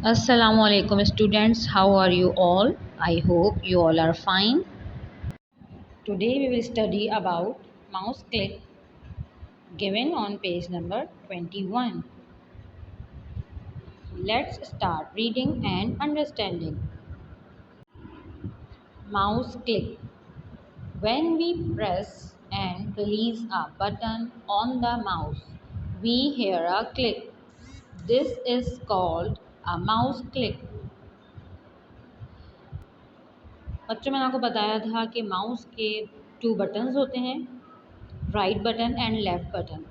Assalamu alaikum students, how are you all? I hope you all are fine. Today we will study about mouse click given on page number 21. Let's start reading and understanding. Mouse click. When we press and release a button on the mouse, we hear a click. This is called a mouse click. बच्चों मैंने आपको बताया था कि mouse के 2 buttons होते हैं, right button and left button.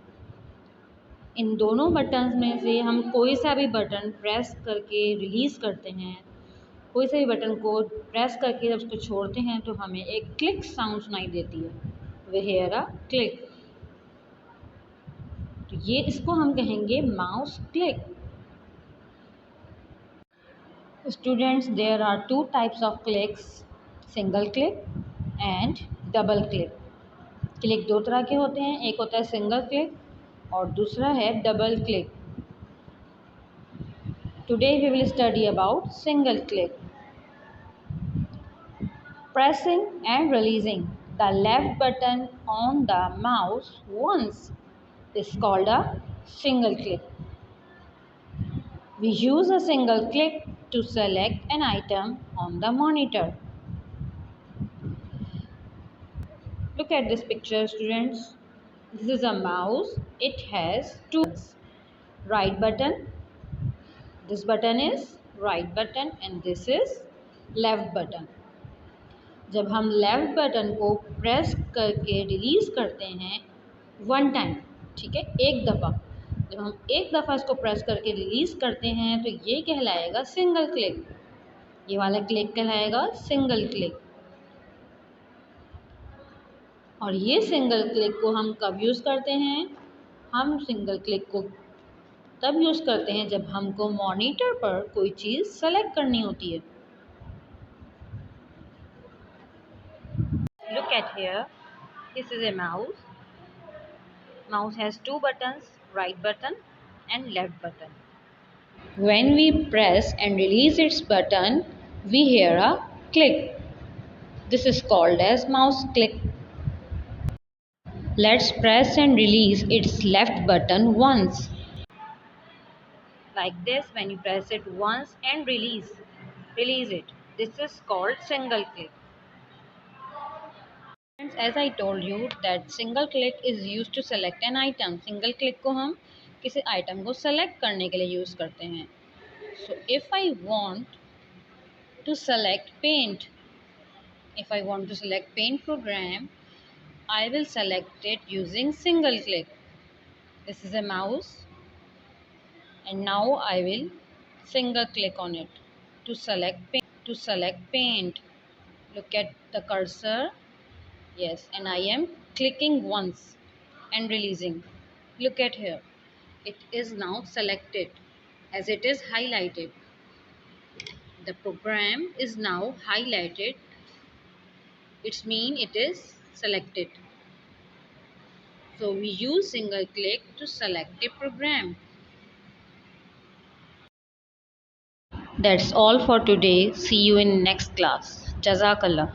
इन दोनों बटन्स में से हम कोई सा भी बटन प्रेस करके रिलीज़ करते हैं, कोई सा भी बटन को प्रेस करके जब उसको छोड़ते हैं तो हमें एक क्लिक साउंड सुनाई देती है। We hear a click. तो ये इसको हम कहेंगे mouse click. Students, there are 2 types of clicks, single click and double click. Click 2 तरह के होते हैं, एक होता है सिंगल क्लिक और दूसरा है double click. Today we will study about single click. Pressing and releasing the left button on the mouse once is called a single click. We use a single click to select an item on the monitor. Look at this picture, students. This is a mouse. It has 2 buttons. Right button. This button is right button and this is left button. जब हम left button को press करके release करते हैं 1 time, ठीक है, एक दफ़ा, जब हम एक दफ़ा इसको प्रेस करके रिलीज़ करते हैं तो ये कहलाएगा सिंगल क्लिक। ये वाला क्लिक कहलाएगा सिंगल क्लिक। और ये सिंगल क्लिक को हम कब यूज़ करते हैं? हम सिंगल क्लिक को तब यूज़ करते हैं जब हमको मॉनिटर पर कोई चीज़ सेलेक्ट करनी होती है। Look at here. This is a mouse. Mouse has 2 buttons, right button and left button. When we press and release its button, we hear a click. This is called as mouse click. Let's press and release its left button once. Like this, when you press it once and release it. This is called single click. As I told you that single click is used to select an item. Single click को हम किसी item को select करने के लिए use करते हैं. So if I want to select paint program, I will select it using single click. This is a mouse and now I will single click on it to select paint. Look at the cursor. Yes, and I am clicking once and releasing. Look at here. It is now selected as it is highlighted. The program is now highlighted. It means it is selected. So we use single click to select a program. That's all for today. See you in next class. Jazakallah.